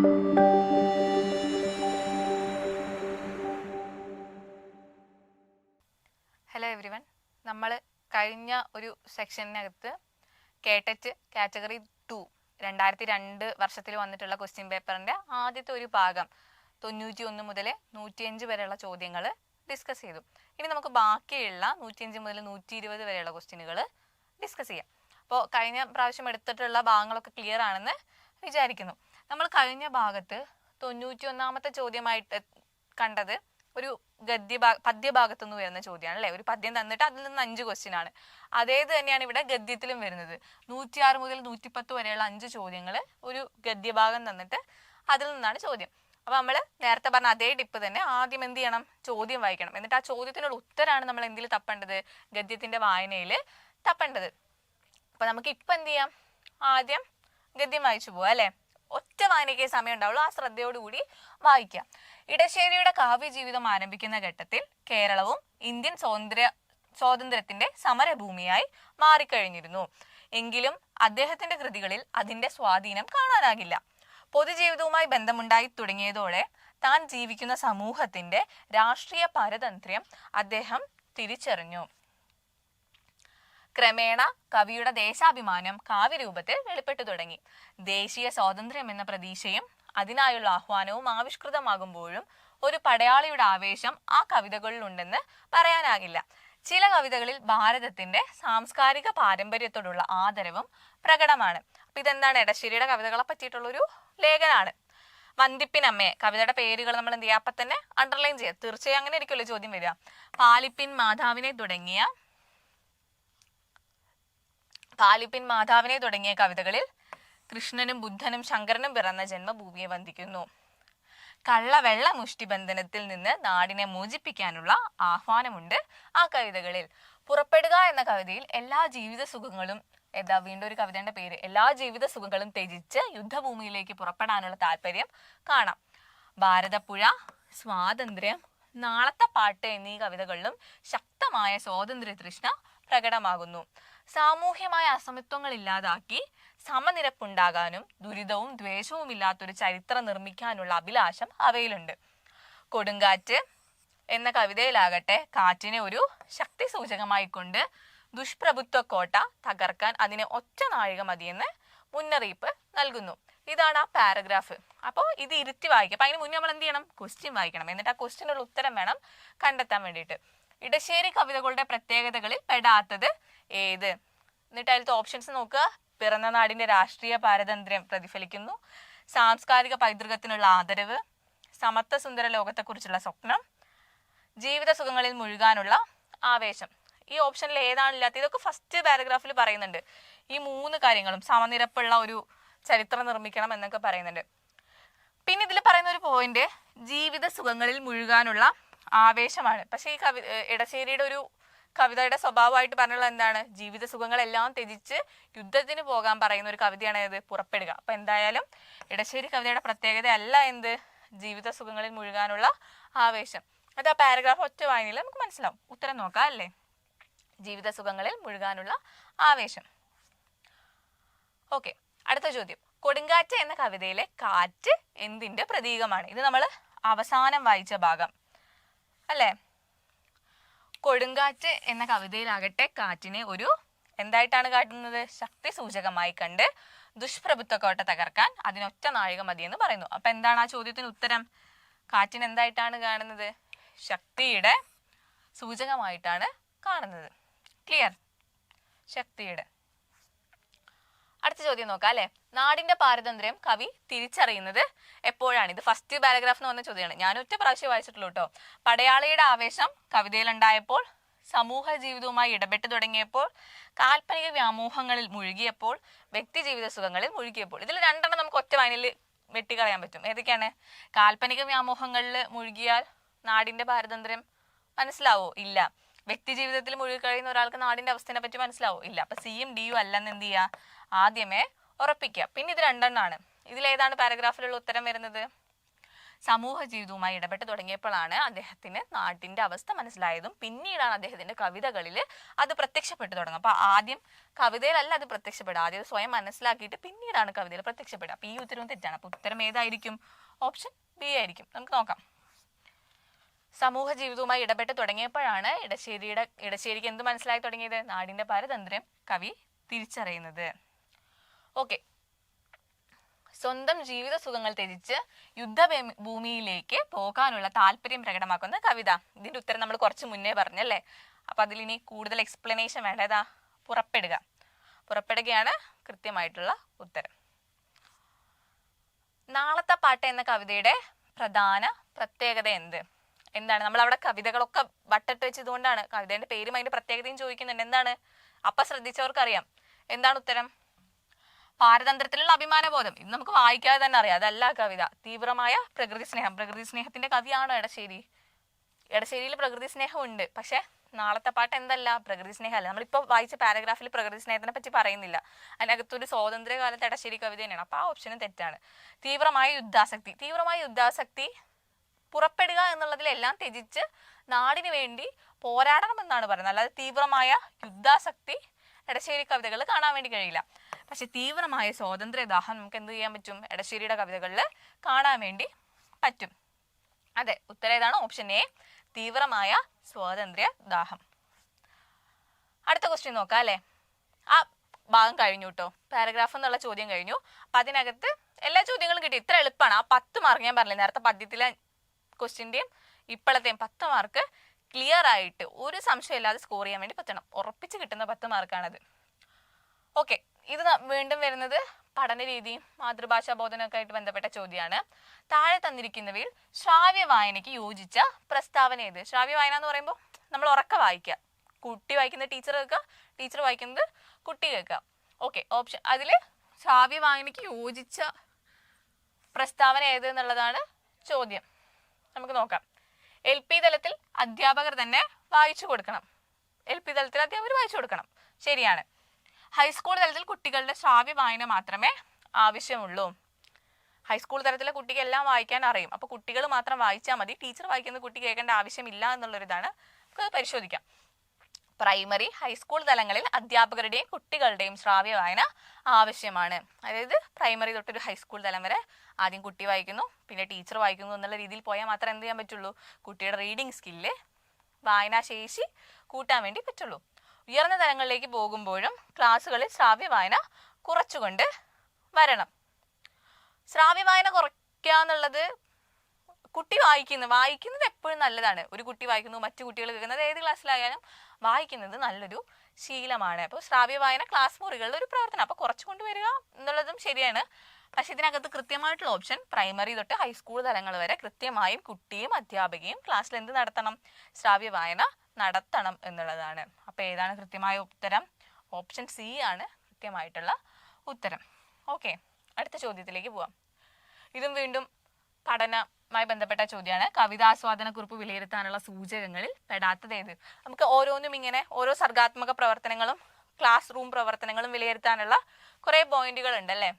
Hello everyone, നമ്മൾ കഴിഞ്ഞ ഒരു സെക്ഷനകത്ത് കേട്ടറ്റ് കാറ്റഗറി 2 2002 വർഷത്തിൽ വന്നിട്ടുള്ള ക്വസ്റ്റ്യൻ പേപ്പറിൻ്റെ ആദ്യത്തെ ഒരു ഭാഗം 91 മുതൽ 105 വരെയുള്ള ചോദ്യങ്ങൾ ഡിസ്കസ് ചെയ്തു. ഇനി നമുക്ക് ബാക്കിയുള്ള 105 മുതൽ 120 വരെയുള്ള ക്വസ്റ്റ്യനുകൾ ഡിസ്കസ് ചെയ്യാം. അപ്പോൾ കഴിഞ്ഞ പ്രാവശ്യം എടുത്തിട്ടുള്ള ഭാഗങ്ങളൊക്കെ ക്ലിയർ ആണെന്ന് വിചാരിക്കുന്നു. നമ്മൾ കഴിഞ്ഞ ഭാഗത്ത് 91ാമത്തെ ചോദ്യമായിട്ട് കണ്ടത് ഒരു പദ്യഭാഗത്തുനിന്ന് വരുന്ന ചോദ്യമാണ് അല്ലേ. ഒരു പദ്യം തന്നിട്ട് അതിൽ നിന്ന് 5 ക്വസ്റ്റ്യൻ ആണ്. അതേത് തന്നെയാണ് ഇവിടെ ഗദ്യത്തിലും വരുന്നത്. 106 മുതൽ 110 വരെയുള്ള 5 ചോദ്യങ്ങൾ ഒരു ഗദ്യഭാഗം തന്നിട്ട് അതിൽ നിന്നാണ് ചോദ്യം. അപ്പോൾ നമ്മൾ നേരത്തെ പറഞ്ഞ അതേ ടിപ്പ് തന്നെ ആദ്യം എന്ത് ചെയ്യണം, ചോദ്യം വായിക്കണം. എന്നിട്ട് ആ ചോദ്യത്തിനുള്ള ഉത്തരമാണ് നമ്മൾ എന്തിൽ തപ്പേണ്ടത്, ഗദ്യത്തിന്റെ വായനയിൽ തപ്പേണ്ടത്. അപ്പോൾ നമുക്ക് ഇപ്പം എന്ത് ചെയ്യാം, ആദ്യം ഗദ്യം വായിച്ചു പോവാം അല്ലേ. ഒറ്റ വായനയ്ക്കേ സമയം ഉണ്ടാവുള്ളൂ, ആ ശ്രദ്ധയോടുകൂടി വായിക്കാം. ഇടശ്ശേരിയുടെ കാവ്യജീവിതം ആരംഭിക്കുന്ന ഘട്ടത്തിൽ കേരളവും ഇന്ത്യൻ സ്വാതന്ത്ര്യത്തിന്റെ സമരഭൂമിയായി മാറിക്കഴിഞ്ഞിരുന്നു. എങ്കിലും അദ്ദേഹത്തിന്റെ കൃതികളിൽ അതിന്റെ സ്വാധീനം കാണാനാകില്ല. പൊതുജീവിതവുമായി ബന്ധമുണ്ടായി തുടങ്ങിയതോടെ താൻ ജീവിക്കുന്ന സമൂഹത്തിന്റെ രാഷ്ട്രീയ പാരതന്ത്ര്യം അദ്ദേഹം തിരിച്ചറിഞ്ഞു. ക്രമേണ കവിയുടെ ദേശാഭിമാനം കാവ്യരൂപത്തിൽ വെളിപ്പെട്ടു തുടങ്ങി. ദേശീയ സ്വാതന്ത്ര്യം എന്ന പ്രതീക്ഷയും അതിനായുള്ള ആഹ്വാനവും ആവിഷ്കൃതമാകുമ്പോഴും ഒരു പടയാളിയുടെ ആവേശം ആ കവിതകളിലുണ്ടെന്ന് പറയാനാകില്ല. ചില കവിതകളിൽ ഭാരതത്തിന്റെ സാംസ്കാരിക പാരമ്പര്യത്തോടുള്ള ആദരവും പ്രകടമാണ്. അപ്പൊ ഇതെന്താണ്, എടശ്ശേരിയുടെ കവിതകളെ പറ്റിയിട്ടുള്ളൊരു ലേഖനാണ്. വന്ദിപ്പിനമ്മയെ, കവിതയുടെ പേരുകൾ നമ്മൾ എന്ത് ചെയ്യുക, അപ്പം തന്നെ അണ്ടർലൈൻ ചെയ്യുക. തീർച്ചയായും അങ്ങനെ ആയിരിക്കുമല്ലോ ചോദ്യം വരിക. പാലിപ്പിൻ മാധവിനെ തുടങ്ങിയ കവിതകളിൽ കൃഷ്ണനും ബുദ്ധനും ശങ്കരനും പിറന്ന ജന്മഭൂമിയെ വന്ദിക്കുന്നു. കള്ളവെള്ള മുഷ്ടിബന്ധനത്തിൽ നിന്ന് നാടിനെ മോചിപ്പിക്കാനുള്ള ആഹ്വാനമുണ്ട് ആ കവിതകളിൽ. പുറപ്പെടുക എന്ന കവിതയിൽ എല്ലാ ജീവിത സുഖങ്ങളും വീണ്ടും ഒരു കവിതയുടെ പേര്, എല്ലാ ജീവിത സുഖങ്ങളും ത്യജിച്ച് യുദ്ധഭൂമിയിലേക്ക് പുറപ്പെടാനുള്ള താല്പര്യം കാണാം. ഭാരതപ്പുഴ, സ്വാതന്ത്ര്യം, നാളത്തെ പാട്ട് എന്നീ കവിതകളിലും ശക്തമായ സ്വാതന്ത്ര്യ തൃഷ്ണ പ്രകടമാകുന്നു. സാമൂഹ്യമായ അസമത്വങ്ങൾ ഇല്ലാതാക്കി സമനിരപ്പുണ്ടാകാനും ദുരിതവും ദ്വേഷവും ഇല്ലാത്തൊരു ചരിത്രം നിർമ്മിക്കാനുള്ള അഭിലാഷം അവയിലുണ്ട്. കൊടുങ്കാറ്റ് എന്ന കവിതയിലാകട്ടെ കാറ്റിനെ ഒരു ശക്തി സൂചകമായി കൊണ്ട് ദുഷ്പ്രഭുത്വ കോട്ട തകർക്കാൻ അതിനെ ഒറ്റ നാഴിക മതിയെന്ന് മുന്നറിയിപ്പ് നൽകുന്നു. ഇതാണ് ആ പാരഗ്രാഫ്. അപ്പോൾ ഇത് ഇരുത്തി വായിക്കുക. അപ്പം അതിന് മുന്നേ നമ്മൾ എന്ത് ചെയ്യണം, ക്വസ്റ്റ്യൻ വായിക്കണം. എന്നിട്ട് ആ ക്വസ്റ്റ്യനുള്ള ഉത്തരം വേണം കണ്ടെത്താൻ വേണ്ടിയിട്ട്. ഇടശ്ശേരി കവിതകളുടെ പ്രത്യേകതകളിൽ പെടാത്തത് ഏത്? എന്നിട്ട് അതിലത്തെ ഓപ്ഷൻസ് നോക്കുക. പിറന്ന നാടിന്റെ രാഷ്ട്രീയ പാരതന്ത്ര്യം പ്രതിഫലിക്കുന്നു, സാംസ്കാരിക പൈതൃകത്തിനുള്ള ആദരവ്, സമത്വ സുന്ദര ലോകത്തെക്കുറിച്ചുള്ള സ്വപ്നം, ജീവിത സുഖങ്ങളിൽ മുഴുകാനുള്ള ആവേശം. ഈ ഓപ്ഷനിൽ ഏതാണില്ലാത്ത, ഇതൊക്കെ ഫസ്റ്റ് പാരഗ്രാഫിൽ പറയുന്നുണ്ട്. ഈ 3 കാര്യങ്ങളും സമനിരപ്പുള്ള ഒരു ചരിത്രം നിർമ്മിക്കണം എന്നൊക്കെ പറയുന്നുണ്ട്. പിന്നെ ഇതിൽ പറയുന്ന ഒരു പോയിന്റ് ജീവിത സുഖങ്ങളിൽ മുഴുകാനുള്ള ആവേശമാണ്. പക്ഷെ ഈ ഇടശ്ശേരിയുടെ ഒരു കവിതയുടെ സ്വഭാവമായിട്ട് പറഞ്ഞുള്ള എന്താണ്, ജീവിത സുഖങ്ങളെല്ലാം ത്യജിച്ച് യുദ്ധത്തിന് പോകാൻ പറയുന്ന ഒരു കവിതയാണ് ഇത് പുറപ്പെടുക. അപ്പൊ എന്തായാലും ഇടശ്ശേരി കവിതയുടെ പ്രത്യേകത അല്ല എന്ത്, ജീവിത സുഖങ്ങളിൽ മുഴുകാനുള്ള ആവേശം. അത് ആ പാരഗ്രാഫ് ഒറ്റ വായനയിൽ നമുക്ക് മനസ്സിലാവും. ഉത്തരം നോക്കാം അല്ലേ, ജീവിത സുഖങ്ങളിൽ മുഴുകാനുള്ള ആവേശം. ഓക്കെ, അടുത്ത ചോദ്യം. കൊടുങ്കാറ്റ് എന്ന കവിതയിലെ കാറ്റ് എന്തിന്റെ പ്രതീകമാണ്? ഇത് നമ്മൾ അവസാനം വായിച്ച ഭാഗം അല്ലേ. കൊടുങ്കാറ്റ് എന്ന കവിതയിലാകട്ടെ കാറ്റിനെ ഒരു എന്തായിട്ടാണ് കാട്ടുന്നത്, ശക്തി സൂചകമായി കണ്ട് ദുഷ്പ്രഭുത്വ കോട്ട തകർക്കാൻ അതിനൊറ്റ നാഴിക മതിയെന്ന് പറയുന്നു. അപ്പൊ എന്താണ് ആ ചോദ്യത്തിന് ഉത്തരം? കാറ്റിന് എന്തായിട്ടാണ് കാണുന്നത്, ശക്തിയുടെ സൂചകമായിട്ടാണ് കാണുന്നത്. ക്ലിയർ, ശക്തിയുടെ. അടുത്ത ചോദ്യം നോക്കാം അല്ലെ. നാടിന്റെ പാരതന്ത്ര്യം കവി തിരിച്ചറിയുന്നത് എപ്പോഴാണ്? ഇത് ഫസ്റ്റ് പാരഗ്രാഫിന് വന്ന ചോദ്യമാണ്. ഞാൻ ഒറ്റ പ്രാവശ്യം വായിച്ചിട്ടുള്ളൂ കേട്ടോ. പടയാളിയുടെ ആവേശം കവിതയിലുണ്ടായപ്പോൾ, സമൂഹ ജീവിതവുമായി ഇടപെട്ട് തുടങ്ങിയപ്പോൾ, കാൽപ്പനിക വ്യാമോഹങ്ങളിൽ മുഴുകിയപ്പോൾ, വ്യക്തി ജീവിത സുഖങ്ങളിൽ മുഴുകിയപ്പോൾ. ഇതിൽ 2 നമുക്ക് ഒറ്റ വായനയിൽ വെട്ടിക്കളയാൻ പറ്റും. ഏതൊക്കെയാണ്? കാൽപ്പനിക വ്യാമോഹങ്ങളിൽ മുഴുകിയാൽ നാടിന്റെ പാരതന്ത്ര്യം മനസ്സിലാവോ? ഇല്ല. വ്യക്തി ജീവിതത്തിൽ മുഴുകി കഴിയുന്ന ഒരാൾക്ക് നാടിന്റെ അവസ്ഥയെ പറ്റി മനസ്സിലാവോ? ഇല്ല. അപ്പൊ സിയും ഡിയും അല്ലെന്ന് എന്ത് ചെയ്യുക, ആദ്യമേ ഉറപ്പിക്കുക. പിന്നെ ഇത് 2 ഇതിലേതാണ് പാരഗ്രാഫിലുള്ള ഉത്തരം വരുന്നത്? സമൂഹ ജീവിതവുമായി ഇടപെട്ട് തുടങ്ങിയപ്പോഴാണ് അദ്ദേഹത്തിന് നാട്ടിന്റെ അവസ്ഥ മനസ്സിലായതും പിന്നീടാണ് അദ്ദേഹത്തിന്റെ കവിതകളിൽ അത് പ്രത്യക്ഷപ്പെട്ടു തുടങ്ങുക. അപ്പൊ ആദ്യം കവിതയിലല്ല അത് പ്രത്യക്ഷപ്പെടുക, ആദ്യം സ്വയം മനസ്സിലാക്കിയിട്ട് പിന്നീടാണ് കവിതയിൽ പ്രത്യക്ഷപ്പെടുക. അപ്പൊ ഈ ഉത്തരവും തെറ്റാണ്. അപ്പൊ ഉത്തരം ഏതായിരിക്കും? ഓപ്ഷൻ ബി ആയിരിക്കും. നമുക്ക് നോക്കാം. സമൂഹ ജീവിതവുമായി ഇടപെട്ട് തുടങ്ങിയപ്പോഴാണ് ഇടശ്ശേരിക്ക് എന്ത് മനസ്സിലായി തുടങ്ങിയത്? നാടിന്റെ പാരതന്ത്ര്യം കവി തിരിച്ചറിയുന്നത്. ഓക്കെ, സ്വന്തം ജീവിത സുഖങ്ങൾ ത്യജിച്ച് യുദ്ധഭൂമിയിലേക്ക് പോകാനുള്ള താല്പര്യം പ്രകടമാക്കുന്ന കവിത. ഇതിന്റെ ഉത്തരം നമ്മൾ കുറച്ച് മുന്നേ പറഞ്ഞല്ലേ. അപ്പൊ അതിലിനി കൂടുതൽ എക്സ്പ്ലനേഷൻ വേണ്ടതാ? പുറപ്പെടുകയാണ് കൃത്യമായിട്ടുള്ള ഉത്തരം. നാളത്തെ പാട്ട് എന്ന കവിതയുടെ പ്രധാന പ്രത്യേകത എന്താണ്? നമ്മൾ അവിടെ കവിതകളൊക്കെ വട്ടിട്ട് വെച്ചതുകൊണ്ടാണ് കവിതയുടെ പേരും അതിന്റെ പ്രത്യേകതയും ചോദിക്കുന്നുണ്ട്. എന്താണ്? അപ്പൊ ശ്രദ്ധിച്ചവർക്കറിയാം എന്താണ് ഉത്തരം. പാരതന്ത്ര്യത്തിലുള്ള അഭിമാനബോധം. ഇത് നമുക്ക് വായിക്കാതെ തന്നെ അറിയാം. അതല്ല കവിത. തീവ്രമായ പ്രകൃതി സ്നേഹത്തിന്റെ കവിയാണ് എടശ്ശേരി. എടശ്ശേരിയിൽ പ്രകൃതി സ്നേഹം ഉണ്ട്, പക്ഷെ നാളത്തെ പാട്ട് എന്തല്ല? പ്രകൃതി സ്നേഹമല്ല. നമ്മളിപ്പോൾ വായിച്ച പാരഗ്രാഫിൽ പ്രകൃതി സ്നേഹത്തിനെ പറ്റി പറയുന്നില്ല. അതിനകത്തൊരു സ്വാതന്ത്ര്യ കാലത്ത് എടശ്ശേരി കവിത തന്നെയാണ്. അപ്പൊ ആ ഓപ്ഷനും തെറ്റാണ്. തീവ്രമായ യുദ്ധാസക്തി പുറപ്പെടുക എന്നുള്ളതിലെല്ലാം ത്യജിച്ച് നാടിന് വേണ്ടി പോരാടണം എന്നാണ് പറയുന്നത്. അല്ലാതെ തീവ്രമായ യുദ്ധാസക്തി എടശ്ശേരി കവിതകൾ കാണാൻ വേണ്ടി കഴിയില്ല. പക്ഷെ തീവ്രമായ സ്വാതന്ത്ര്യദാഹം നമുക്ക് എന്ത് ചെയ്യാൻ പറ്റും? എടശ്ശേരിയുടെ കവിതകളിൽ കാണാൻ വേണ്ടി പറ്റും. അതെ, ഉത്തരം ഏതാണ്? ഓപ്ഷൻ എ, തീവ്രമായ സ്വാതന്ത്ര്യദാഹം. അടുത്ത ക്വസ്റ്റ്യൻ നോക്കാം അല്ലെ. ആ ഭാഗം കഴിഞ്ഞു കേട്ടോ. പാരഗ്രാഫ് എന്നുള്ള ചോദ്യം കഴിഞ്ഞു. അപ്പൊ അതിനകത്ത് എല്ലാ ചോദ്യങ്ങളും കിട്ടി. ഇത്ര എളുപ്പമാണ്. ആ 10 മാർക്ക് ഞാൻ പറഞ്ഞില്ല നേരത്തെ പദ്യത്തിലെ ക്വസ്റ്റ്യൻ്റെയും ഇപ്പോഴത്തെയും 10 മാർക്ക് ക്ലിയർ ആയിട്ട് ഒരു സംശയം ഇല്ലാതെ സ്കോർ ചെയ്യാൻ വേണ്ടി പറ്റണം. ഉറപ്പിച്ച് കിട്ടുന്ന 10 മാർക്കാണത്. ഓക്കെ, ഇത് വീണ്ടും വരുന്നത് പഠനരീതിയും മാതൃഭാഷാ ബോധനമൊക്കെ ആയിട്ട് ബന്ധപ്പെട്ട ചോദ്യമാണ്. താഴെ തന്നിരിക്കുന്നവയിൽ ശ്രാവ്യ വായനയ്ക്ക് യോജിച്ച പ്രസ്താവന ഏത്? ശ്രാവ്യ വായന എന്ന് പറയുമ്പോൾ നമ്മൾ ഉറക്കെ വായിക്കുക. കുട്ടി വായിക്കുന്നത് ടീച്ചർ കേൾക്കുക, ടീച്ചർ വായിക്കുന്നത് കുട്ടി കേൾക്കുക. ഓക്കെ, ഓപ്ഷൻ അതിൽ ശ്രാവ്യ വായനയ്ക്ക് യോജിച്ച പ്രസ്താവന ഏത് എന്നുള്ളതാണ് ചോദ്യം. നമുക്ക് നോക്കാം. LP തലത്തിൽ അധ്യാപകർ തന്നെ വായിച്ചു കൊടുക്കണം. LP തലത്തിൽ അധ്യാപകർ വായിച്ചു കൊടുക്കണം, ശരിയാണ്. ഹൈസ്കൂൾ തലത്തിൽ കുട്ടികളുടെ ശ്രാവ്യ വായന മാത്രമേ ആവശ്യമുള്ളൂ. ഹൈസ്കൂൾ തലത്തിലെ കുട്ടിക്ക് എല്ലാം വായിക്കാൻ അറിയും. അപ്പൊ കുട്ടികൾ മാത്രം വായിച്ചാൽ മതി, ടീച്ചർ വായിക്കുന്ന കുട്ടി കേൾക്കേണ്ട ആവശ്യമില്ല എന്നുള്ളൊരിതാണ്. നമുക്ക് പരിശോധിക്കാം. പ്രൈമറി, ഹൈസ്കൂൾ തലങ്ങളിൽ അധ്യാപകരുടെയും കുട്ടികളുടെയും ശ്രാവ്യ വായന ആവശ്യമാണ്. അതായത് പ്രൈമറി തൊട്ടൊരു ഹൈസ്കൂൾ തലം വരെ ആദ്യം കുട്ടി വായിക്കുന്നു, പിന്നെ ടീച്ചർ വായിക്കുന്നു എന്നുള്ള രീതിയിൽ പോയാൽ മാത്രമേ എന്ത് ചെയ്യാൻ പറ്റുള്ളൂ? കുട്ടിയുടെ റീഡിങ് സ്കില്ല്, വായനാശേഷി കൂട്ടാൻ വേണ്ടി പറ്റുള്ളൂ. ഉയർന്ന തലങ്ങളിലേക്ക് പോകുമ്പോഴും ക്ലാസ്സുകളിൽ ശ്രാവ്യ വായന കുറച്ചുകൊണ്ട് വരണം. ശ്രാവ്യ വായന കുറയ്ക്കുക എന്നുള്ളത് കുട്ടി വായിക്കുന്നത് എപ്പോഴും നല്ലതാണ്. ഒരു കുട്ടി വായിക്കുന്നു, മറ്റു കുട്ടികൾ കേൾക്കുന്നത്, ഏത് ക്ലാസ്സിലായാലും വായിക്കുന്നത് നല്ലൊരു ശീലമാണ്. അപ്പോൾ ശ്രാവ്യ വായന ക്ലാസ് മുറികളിൽ ഒരു പ്രവർത്തനം. അപ്പോൾ കുറച്ചു കൊണ്ടുവരിക എന്നുള്ളതും ശരിയാണ്. പക്ഷെ ഇതിനകത്ത് കൃത്യമായിട്ടുള്ള ഓപ്ഷൻ പ്രൈമറി തൊട്ട് ഹൈസ്കൂൾ തലങ്ങൾ വരെ കൃത്യമായും കുട്ടിയും അധ്യാപകയും ക്ലാസ്സിൽ എന്ത് നടത്തണം? ശ്രാവ്യ വായന നടത്തണം എന്നുള്ളതാണ്. അപ്പൊ ഏതാണ് കൃത്യമായ ഉത്തരം? ഓപ്ഷൻ സി ആണ് കൃത്യമായിട്ടുള്ള ഉത്തരം. ഓക്കെ, അടുത്ത ചോദ്യത്തിലേക്ക് പോവാം. ഇതും വീണ്ടും പഠനവുമായി ബന്ധപ്പെട്ട ചോദ്യമാണ്. കവിതാസ്വാദന കുറിപ്പ് വിലയിരുത്താനുള്ള സൂചകങ്ങളിൽ പെടാത്തത് ഏത്? നമുക്ക് ഓരോന്നും ഇങ്ങനെ ഓരോ സർഗാത്മക പ്രവർത്തനങ്ങളും ക്ലാസ് റൂം പ്രവർത്തനങ്ങളും വിലയിരുത്താനുള്ള കുറെ പോയിന്റുകൾ ഉണ്ട് അല്ലേ.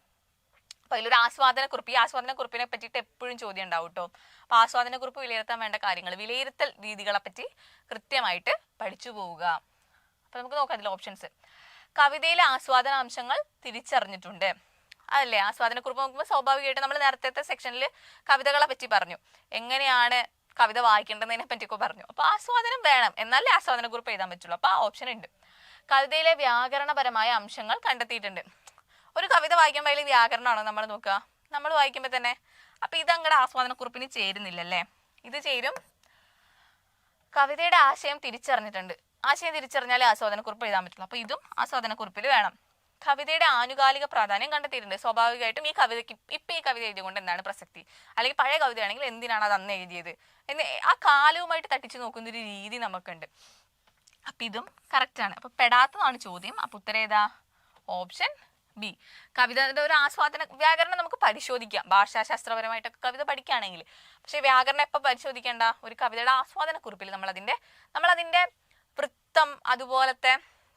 അപ്പൊ അതിലൊരു ആസ്വാദനക്കുറിപ്പ്. ഈ ആസ്വാദനക്കുറിപ്പിനെ പറ്റിയിട്ട് എപ്പോഴും ചോദ്യം ഉണ്ടാവും കേട്ടോ. അപ്പൊ ആസ്വാദനക്കുറിപ്പ് വിലയിരുത്താൻ വേണ്ട കാര്യങ്ങൾ, വിലയിരുത്തൽ രീതികളെ പറ്റി കൃത്യമായിട്ട് പഠിച്ചു പോവുക. അപ്പൊ നമുക്ക് നോക്കാം അതിൽ ഓപ്ഷൻസ്. കവിതയിലെ ആസ്വാദന അംശങ്ങൾ തിരിച്ചറിഞ്ഞിട്ടുണ്ട്. അതല്ലേ ആസ്വാദനക്കുറിപ്പ് നോക്കുമ്പോൾ സ്വാഭാവികമായിട്ട് നമ്മൾ നേരത്തെ സെക്ഷനിൽ കവിതകളെ പറ്റി പറഞ്ഞു, എങ്ങനെയാണ് കവിത വായിക്കേണ്ടതിനെ പറ്റിയൊക്കെ പറഞ്ഞു. അപ്പൊ ആസ്വാദനം വേണം, എന്നാലേ ആസ്വാദനക്കുറിപ്പ് എഴുതാൻ പറ്റുള്ളൂ. അപ്പൊ ആ ഓപ്ഷൻ ഉണ്ട്. കവിതയിലെ വ്യാകരണപരമായ അംശങ്ങൾ കണ്ടെത്തിയിട്ടുണ്ട്. ഒരു കവിത വായിക്കുമ്പോൾ അതിൽ വ്യാകരണമാണോ നമ്മൾ നോക്കുക? നമ്മൾ വായിക്കുമ്പോൾ തന്നെ. അപ്പൊ ഇത് അങ്ങടെ ആസ്വാദനക്കുറിപ്പിന് ചേരുന്നില്ലല്ലേ. ഇത് ചേരും. കവിതയുടെ ആശയം തിരിച്ചറിഞ്ഞിട്ടുണ്ട്. ആശയം തിരിച്ചറിഞ്ഞാലേ ആസ്വാദനക്കുറിപ്പ് എഴുതാൻ പറ്റുള്ളൂ. അപ്പൊ ഇതും ആസ്വാദനക്കുറിപ്പിൽ വേണം. കവിതയുടെ ആനുകാലിക പ്രാധാന്യം കണ്ടെത്തിയിട്ടുണ്ട്. സ്വാഭാവികമായിട്ടും ഈ കവിതയ്ക്ക് ഇപ്പൊ ഈ കവിത എഴുതിയതുകൊണ്ട് എന്താണ് പ്രസക്തി, അല്ലെങ്കിൽ പഴയ കവിതയാണെങ്കിൽ എന്തിനാണ് അത് അന്ന് എഴുതിയത് എന്ന് ആ കാലവുമായിട്ട് തട്ടിച്ചു നോക്കുന്ന ഒരു രീതി നമുക്കുണ്ട്. അപ്പൊ ഇതും കറക്റ്റ് ആണ്. അപ്പൊ പെടാത്തതാണ് ചോദ്യം. അപ്പൊ ഉത്തരം ഏതാ? Option B. കവിതയുടെ ഒരു ആസ്വാദന വ്യാകരണം നമുക്ക് പരിശോധിക്കാം, ഭാഷാശാസ്ത്രപരമായിട്ടൊക്കെ കവിത പഠിക്കുകയാണെങ്കിൽ. പക്ഷെ വ്യാകരണം എപ്പോൾ പരിശോധിക്കേണ്ട? ഒരു കവിതയുടെ ആസ്വാദനക്കുറിപ്പിൽ നമ്മളതിന്റെ വൃത്തം, അതുപോലത്തെ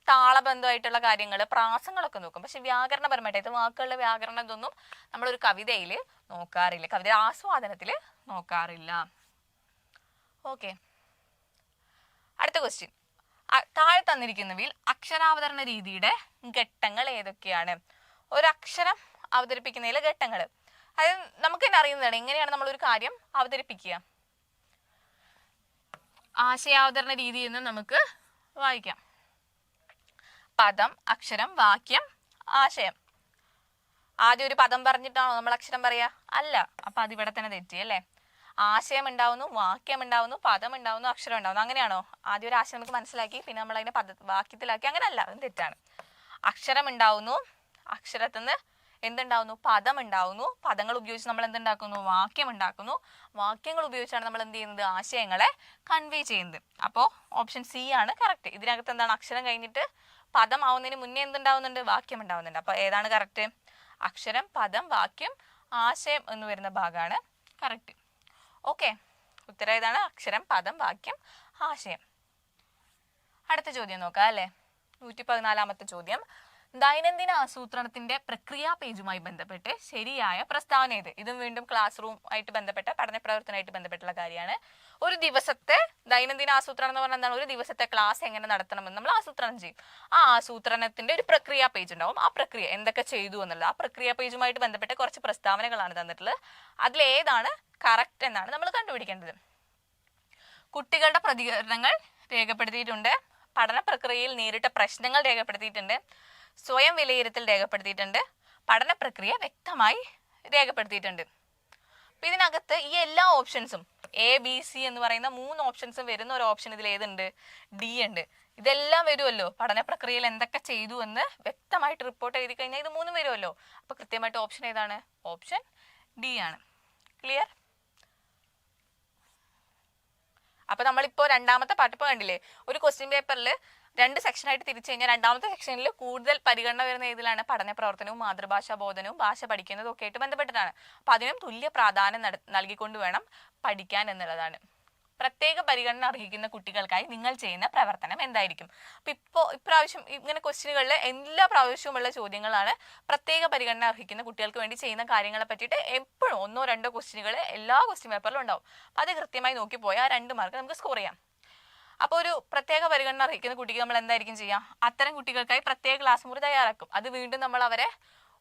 താളബന്ധമായിട്ടുള്ള കാര്യങ്ങൾ, പ്രാസങ്ങളൊക്കെ നോക്കും. പക്ഷെ വ്യാകരണപരമായിട്ട് വാക്കുകളുടെ വ്യാകരണം ഇതൊന്നും നമ്മളൊരു കവിതയിൽ നോക്കാറില്ല, കവിതയുടെ ആസ്വാദനത്തിൽ നോക്കാറില്ല. ഓക്കെ, അടുത്ത ക്വസ്റ്റ്യൻ. താഴെ തന്നിരിക്കുന്നവയിൽ അക്ഷരാവതരണ രീതിയുടെ ഘട്ടങ്ങൾ ഏതൊക്കെയാണ്? ഒരു അക്ഷരം അവതരിപ്പിക്കുന്നതിലെ ഘട്ടങ്ങൾ. അതായത് നമുക്ക് തന്നെ അറിയുന്നതാണ് എങ്ങനെയാണ് നമ്മൾ ഒരു കാര്യം അവതരിപ്പിക്കുക. ആശയാവതരണ രീതി എന്ന് നമുക്ക് വായിക്കാം. പദം, അക്ഷരം, വാക്യം, ആശയം. ആദ്യം ഒരു പദം പറഞ്ഞിട്ടാണോ നമ്മൾ അക്ഷരം പറയാ? അല്ല. അപ്പൊ അതിവിടെ തന്നെ തെറ്റി അല്ലേ? ആശയം ഉണ്ടാവുന്നു, വാക്യം ഉണ്ടാവുന്നു, പദം ഉണ്ടാവുന്നു, അക്ഷരം ഉണ്ടാവുന്നു. അങ്ങനെയാണോ? ആദ്യം ഒരു ആശയം നമുക്ക് മനസ്സിലാക്കി പിന്നെ നമ്മൾ അതിനെ വാക്യത്തിലാക്കി. അങ്ങനെ അല്ല, അതും തെറ്റാണ്. അക്ഷരം ഉണ്ടാവുന്നു, അക്ഷരത്തിന്ന് എന്തുണ്ടാവുന്നു? പദം ഉണ്ടാവുന്നു. പദങ്ങൾ ഉപയോഗിച്ച് നമ്മൾ എന്തുണ്ടാക്കുന്നു? വാക്യം ഉണ്ടാക്കുന്നു. വാക്യങ്ങൾ ഉപയോഗിച്ചാണ് നമ്മൾ എന്ത് ചെയ്യുന്നത്? ആശയങ്ങളെ കൺവേ ചെയ്യുന്നത്. അപ്പോൾ ഓപ്ഷൻ സി ആണ് കറക്റ്റ്. ഇതിനകത്ത് എന്താണ്? അക്ഷരം കഴിഞ്ഞിട്ട് പദം ആവുന്നതിന് മുന്നേ എന്തുണ്ടാവുന്നുണ്ട്? വാക്യം ഉണ്ടാവുന്നുണ്ട്. അപ്പൊ ഏതാണ് കറക്റ്റ്? അക്ഷരം, പദം, വാക്യം, ആശയം എന്ന് വരുന്ന ഭാഗമാണ് കറക്റ്റ്. ഓക്കെ, ഉത്തരം ഏതാണ്? അക്ഷരം, പദം, വാക്യം, ആശയം. അടുത്ത ചോദ്യം നോക്കാം അല്ലെ? 114ാമത്തെ ചോദ്യം. ദൈനംദിന ആസൂത്രണത്തിന്റെ പ്രക്രിയാ പേജുമായി ബന്ധപ്പെട്ട് ശരിയായ പ്രസ്താവന ഏത്? ഇതും വീണ്ടും ക്ലാസ് റൂം ആയിട്ട് ബന്ധപ്പെട്ട പഠന പ്രവർത്തനമായിട്ട് ബന്ധപ്പെട്ടുള്ള കാര്യമാണ്. ഒരു ദിവസത്തെ ദൈനംദിന ആസൂത്രണം എന്ന് പറഞ്ഞാൽ എന്താണ്? ഒരു ദിവസത്തെ ക്ലാസ് എങ്ങനെ നടത്തണമെന്ന് നമ്മൾ ആസൂത്രണം ചെയ്യും. ആ ആസൂത്രണത്തിന്റെ ഒരു പ്രക്രിയാ പേജ് ഉണ്ടാവും. ആ പ്രക്രിയ എന്തൊക്കെ ചെയ്തു എന്നുള്ളത് ആ പ്രക്രിയാ പേജുമായിട്ട് ബന്ധപ്പെട്ട കുറച്ച് പ്രസ്താവനകളാണ് തന്നിട്ടുള്ളത്. അതിലേതാണ് കറക്റ്റ് എന്നാണ് നമ്മൾ കണ്ടുപിടിക്കേണ്ടത്. കുട്ടികളുടെ പ്രതികരണങ്ങൾ രേഖപ്പെടുത്തിയിട്ടുണ്ട്. പഠന പ്രക്രിയയിൽ നേരിട്ട പ്രശ്നങ്ങൾ രേഖപ്പെടുത്തിയിട്ടുണ്ട്. സ്വയം വിലയിരുത്തൽ രേഖപ്പെടുത്തിയിട്ടുണ്ട്. പഠന പ്രക്രിയ വ്യക്തമായി രേഖപ്പെടുത്തിയിട്ടുണ്ട്. അപ്പൊ ഇതിനകത്ത് ഈ എല്ലാ ഓപ്ഷൻസും ABC എന്ന് പറയുന്ന 3 ഓപ്ഷൻസും വരുന്ന ഒരു ഓപ്ഷൻ ഇതിൽ ഏതുണ്ട്? ഡി ഉണ്ട്. ഇതെല്ലാം വരുമല്ലോ. പഠന പ്രക്രിയയിൽ എന്തൊക്കെ ചെയ്തു എന്ന് വ്യക്തമായിട്ട് റിപ്പോർട്ട് എഴുതി കഴിഞ്ഞാൽ ഇത് 3 വരുമല്ലോ. അപ്പൊ കൃത്യമായിട്ട് ഓപ്ഷൻ ഏതാണ്? ഓപ്ഷൻ ഡി ആണ്. ക്ലിയർ? അപ്പൊ നമ്മളിപ്പോ രണ്ടാമത്തെ പാർട്ട് ഇപ്പൊ കണ്ടില്ലേ? ഒരു ക്വസ്റ്റ്യൻ പേപ്പറിൽ 2 സെക്ഷനായിട്ട് തിരിച്ചു കഴിഞ്ഞാൽ രണ്ടാമത്തെ സെക്ഷനിൽ കൂടുതൽ പരിഗണന വരുന്ന ഏതിലാണ്? പഠന പ്രവർത്തനവും മാതൃഭാഷാ ബോധനവും ഭാഷ പഠിക്കുന്നതും ഒക്കെ ആയിട്ട് ബന്ധപ്പെട്ടിട്ടാണ്. അപ്പൊ അതിനും തുല്യ പ്രാധാന്യം നൽകിക്കൊണ്ട് വേണം പഠിക്കാൻ എന്നുള്ളതാണ്. പ്രത്യേക പരിഗണന അർഹിക്കുന്ന കുട്ടികൾക്കായി നിങ്ങൾ ചെയ്യുന്ന പ്രവർത്തനം എന്തായിരിക്കും? അപ്പൊ ഇപ്രാവശ്യം ഇങ്ങനെ ക്വസ്റ്റ്യനുകളിൽ എല്ലാ പ്രാവശ്യവുമുള്ള ചോദ്യങ്ങളാണ്. പ്രത്യേക പരിഗണന അർഹിക്കുന്ന കുട്ടികൾക്ക് വേണ്ടി ചെയ്യുന്ന കാര്യങ്ങളെ പറ്റിയിട്ട് എപ്പോഴും 1-2 ക്വസ്റ്റ്യനുകൾ എല്ലാ ക്വസ്റ്റ്യൻ പേപ്പറിലും ഉണ്ടാവും. അപ്പൊ അത് കൃത്യമായി നോക്കിപ്പോയാൽ 2 മാർക്ക് നമുക്ക് സ്കോർ ചെയ്യാം. അപ്പോൾ ഒരു പ്രത്യേക പരിഗണന അർഹിക്കുന്ന കുട്ടിക്ക് നമ്മൾ എന്തായിരിക്കും ചെയ്യുക? അത്തരം കുട്ടികൾക്കായി പ്രത്യേക ക്ലാസ് മുറി തയ്യാറാക്കും. അത് വീണ്ടും നമ്മൾ അവരെ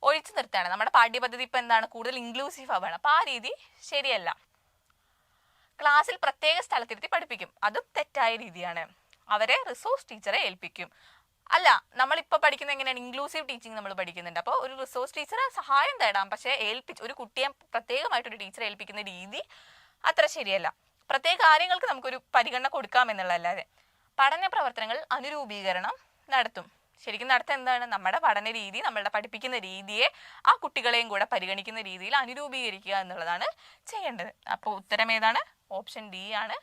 ഒഴിച്ചു നിർത്തുകയാണ്. നമ്മുടെ പാഠ്യപദ്ധതി ഇപ്പൊ എന്താണ്? കൂടുതൽ ഇൻക്ലൂസീവ് ആവുകയാണ്. അപ്പൊ ആ രീതി ശരിയല്ല. ക്ലാസ്സിൽ പ്രത്യേക സ്ഥലത്തിരുത്തി പഠിപ്പിക്കും. അതും തെറ്റായ രീതിയാണ്. അവരെ റിസോഴ്സ് ടീച്ചറെ ഏൽപ്പിക്കും. അല്ല, നമ്മളിപ്പോ പഠിക്കുന്ന എങ്ങനെയാണ്? ഇൻക്ലൂസീവ് ടീച്ചിങ് നമ്മൾ പഠിക്കുന്നുണ്ട്. അപ്പോൾ ഒരു റിസോഴ്സ് ടീച്ചറെ സഹായം തേടാം. പക്ഷെ ഒരു കുട്ടിയെ പ്രത്യേകമായിട്ടൊരു ടീച്ചറെ ഏൽപ്പിക്കുന്ന രീതി അത്ര ശരിയല്ല. പ്രത്യേക കാര്യങ്ങൾക്ക് നമുക്കൊരു പരിഗണന കൊടുക്കാം എന്നുള്ളതല്ലാതെ. പഠന പ്രവർത്തനങ്ങൾ അനുരൂപീകരണം നടത്തും. ശരിക്കും നടത്തുക എന്താണ്? നമ്മുടെ പഠന രീതി, നമ്മളുടെ പഠിപ്പിക്കുന്ന രീതിയെ ആ കുട്ടികളെയും കൂടെ പരിഗണിക്കുന്ന രീതിയിൽ അനുരൂപീകരിക്കുക എന്നുള്ളതാണ് ചെയ്യേണ്ടത്. അപ്പോൾ ഉത്തരം ഏതാണ്? ഓപ്ഷൻ ഡി ആണ്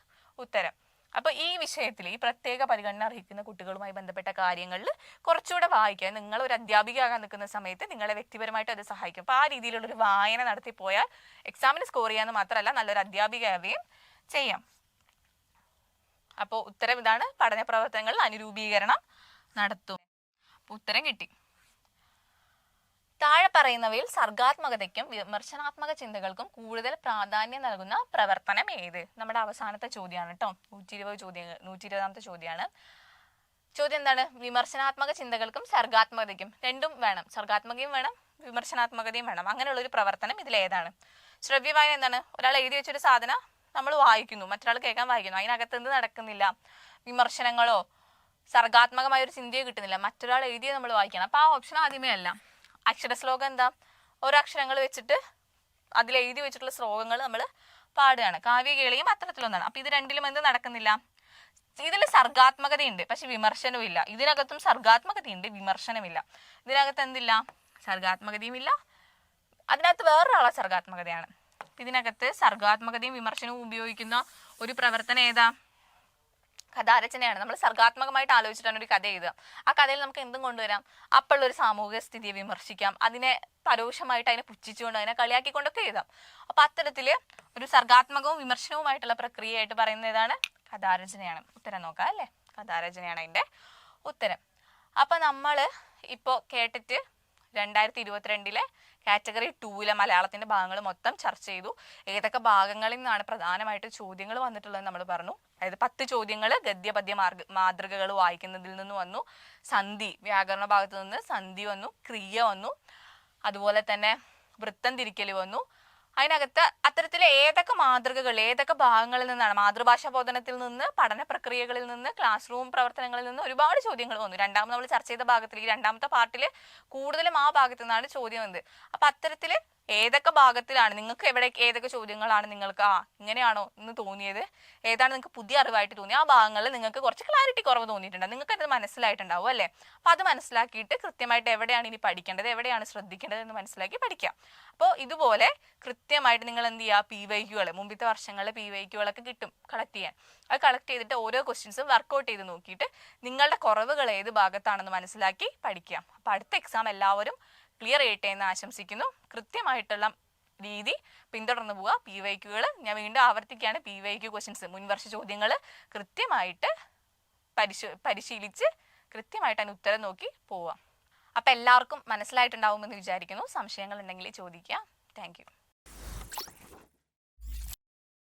ഉത്തരം. അപ്പൊ ഈ വിഷയത്തിൽ ഈ പ്രത്യേക പരിഗണന അർഹിക്കുന്ന കുട്ടികളുമായി ബന്ധപ്പെട്ട കാര്യങ്ങളിൽ കുറച്ചുകൂടെ വായിക്കുക. നിങ്ങൾ ഒരു അധ്യാപികയാകാൻ നിൽക്കുന്ന സമയത്ത് നിങ്ങളെ വ്യക്തിപരമായിട്ട് അത് സഹായിക്കും. അപ്പൊ ആ രീതിയിലുള്ളൊരു വായന നടത്തിപ്പോയാൽ എക്സാമിന് സ്കോർ ചെയ്യാന്ന് മാത്രമല്ല നല്ലൊരു അധ്യാപികയാവുകയും ചെയ്യാം. അപ്പോൾ ഉത്തരം ഇതാണ്. പഠന പ്രവർത്തനങ്ങളിൽ അനുരൂപീകരണം നടത്തും. ഉത്തരം കിട്ടി. താഴെ പറയുന്നവയിൽ സർഗാത്മകതയ്ക്കും വിമർശനാത്മക ചിന്തകൾക്കും കൂടുതൽ പ്രാധാന്യം നൽകുന്ന പ്രവർത്തനം ഏത്? നമ്മുടെ അവസാനത്തെ ചോദ്യമാണ് കേട്ടോ. 120ാമത്തെ ചോദ്യമാണ്. ചോദ്യം എന്താണ്? വിമർശനാത്മക ചിന്തകൾക്കും സർഗാത്മകതയ്ക്കും രണ്ടും വേണം. സർഗാത്മകയും വേണം, വിമർശനാത്മകതയും വേണം. അങ്ങനെയുള്ള ഒരു പ്രവർത്തനം ഇതിലേതാണ്? ശ്രവ്യവായന എന്താണ്? ഒരാൾ എഴുതി വെച്ചൊരു സാധനം നമ്മൾ വായിക്കുന്നു, മറ്റൊരാൾ കേൾക്കാൻ വായിക്കുന്നു. അതിനകത്ത് എന്ത് നടക്കുന്നില്ല? വിമർശനങ്ങളോ സർഗാത്മകമായ ഒരു ചിന്തയോ കിട്ടുന്നില്ല. മറ്റൊരാൾ എഴുതിയത് നമ്മൾ വായിക്കണം. അപ്പൊ ആ ഓപ്ഷൻ ആദ്യമേ അല്ല. അക്ഷരശ്ലോകം എന്താ? ഓരോ അക്ഷരങ്ങൾ വെച്ചിട്ട് അതിൽ എഴുതി വെച്ചിട്ടുള്ള ശ്ലോകങ്ങൾ നമ്മൾ പാടുകയാണ്. കാവ്യകേളിയും അത്തരത്തിലൊന്നാണ്. അപ്പൊ ഇത് രണ്ടിലും എന്ത് നടക്കുന്നില്ല? ഇതിൽ സർഗാത്മകതയുണ്ട്, പക്ഷെ വിമർശനവും ഇല്ല. ഇതിനകത്തും സർഗാത്മകതയുണ്ട്, വിമർശനമില്ല. ഇതിനകത്ത് എന്തില്ല? സർഗാത്മകതയും ഇല്ല. അതിനകത്ത് വേറൊരാളെ സർഗാത്മകതയാണ്. ഇതിനകത്ത് സർഗാത്മകതയും വിമർശനവും ഉപയോഗിക്കുന്ന ഒരു പ്രവർത്തനം ഏതാ? കഥാരചനയാണ്. നമ്മൾ സർഗാത്മകമായിട്ട് ആലോചിച്ചിട്ടാണ് ഒരു കഥ എഴുതുക. ആ കഥയിൽ നമുക്ക് എന്തും കൊണ്ടുവരാം. അപ്പോഴുള്ള ഒരു സാമൂഹിക സ്ഥിതിയെ വിമർശിക്കാം, അതിനെ പരോക്ഷമായിട്ട് അതിനെ പുച്ഛിച്ചുകൊണ്ട് അതിനെ കളിയാക്കിക്കൊണ്ടൊക്കെ എഴുതാം. അപ്പൊ അത്തരത്തില് ഒരു സർഗാത്മകവും വിമർശനവുമായിട്ടുള്ള പ്രക്രിയയായിട്ട് പറയുന്നത് ഏതാണ്? കഥാരചനയാണ്. ഉത്തരം നോക്കാം അല്ലെ? കഥാരചനയാണ് അതിന്റെ ഉത്തരം. അപ്പൊ നമ്മൾ ഇപ്പോ കേട്ടിട്ട് 2022 കാറ്റഗറി 2 മലയാളത്തിന്റെ ഭാഗങ്ങൾ മൊത്തം ചർച്ച ചെയ്തു. ഏതൊക്കെ ഭാഗങ്ങളിൽ നിന്നാണ് പ്രധാനമായിട്ട് ചോദ്യങ്ങൾ വന്നിട്ടുള്ളത് നമ്മൾ പറഞ്ഞു. അതായത് 10 ചോദ്യങ്ങൾ ഗദ്യപദ്യ മാതൃകകൾ വായിക്കുന്നതിൽ നിന്ന് വന്നു, സന്ധി വ്യാകരണ ഭാഗത്ത് നിന്ന് സന്ധി വന്നു, ക്രിയ വന്നു, അതുപോലെ തന്നെ വൃത്തം തിരിക്കൽ വന്നു. അതിനകത്ത് അത്തരത്തിലെ ഏതൊക്കെ മാതൃകകൾ ഏതൊക്കെ ഭാഗങ്ങളിൽ നിന്നാണ്, മാതൃഭാഷാ ബോധനത്തിൽ നിന്ന്, പഠന പ്രക്രിയകളിൽ നിന്ന്, ക്ലാസ് റൂം പ്രവർത്തനങ്ങളിൽ നിന്ന് ഒരുപാട് ചോദ്യങ്ങൾ വന്നു. രണ്ടാമത് നമ്മൾ ചർച്ച ചെയ്ത ഭാഗത്തിൽ, ഈ രണ്ടാമത്തെ പാർട്ടിൽ കൂടുതലും ആ ഭാഗത്തു നിന്നാണ് ചോദ്യം വന്നത്. അപ്പൊ അത്തരത്തില് ഏതൊക്കെ ഭാഗത്തിലാണ് നിങ്ങൾക്ക് ഏതൊക്കെ ചോദ്യങ്ങളാണ് നിങ്ങൾക്ക് ഇങ്ങനെയാണോ എന്ന് തോന്നിയത്, ഏതാണ് നിങ്ങൾക്ക് പുതിയ അറിവായിട്ട് തോന്നിയത്, ആ ഭാഗങ്ങളിൽ നിങ്ങൾക്ക് കുറച്ച് ക്ലാരിറ്റി കുറവ് തോന്നിയിട്ടുണ്ടാവും, നിങ്ങൾക്ക് അത് മനസ്സിലായിട്ടുണ്ടാവും അല്ലേ. അപ്പൊ അത് മനസ്സിലാക്കിയിട്ട് കൃത്യമായിട്ട് എവിടെയാണ് ഇനി പഠിക്കേണ്ടത്, എവിടെയാണ് ശ്രദ്ധിക്കേണ്ടത് എന്ന് മനസ്സിലാക്കി പഠിക്കാം. അപ്പോൾ ഇതുപോലെ കൃത്യമായിട്ട് നിങ്ങൾ എന്ത് ചെയ്യുക, PYQ മുമ്പത്തെ വർഷങ്ങളിലെ PYQ കിട്ടും കളക്ട് ചെയ്യാൻ. അത് കളക്ട് ചെയ്തിട്ട് ഓരോ ക്വസ്റ്റ്യൻസും വർക്കൗട്ട് ചെയ്ത് നോക്കിയിട്ട് നിങ്ങളുടെ കുറവുകൾ ഏത് ഭാഗത്താണെന്ന് മനസ്സിലാക്കി പഠിക്കാം. അപ്പൊ അടുത്ത എക്സാം എല്ലാവരും ക്ലിയർ ചെയ്യട്ടെ എന്ന് ആശംസിക്കുന്നു. കൃത്യമായിട്ടുള്ള രീതി പിന്തുടർന്നു പോവുക. PYQ ഞാൻ വീണ്ടും ആവർത്തിക്കുകയാണ്, PYQ ക്വസ്റ്റ്യൻസ് മുൻവർഷ ചോദ്യങ്ങൾ കൃത്യമായിട്ട് പരിശീലിച്ച് കൃത്യമായിട്ട് അതിന് ഉത്തരം നോക്കി പോവാം. അപ്പം എല്ലാവർക്കും മനസ്സിലായിട്ടുണ്ടാവുമെന്ന് വിചാരിക്കുന്നു. സംശയങ്ങൾ ഉണ്ടെങ്കിൽ ചോദിക്കുക. താങ്ക്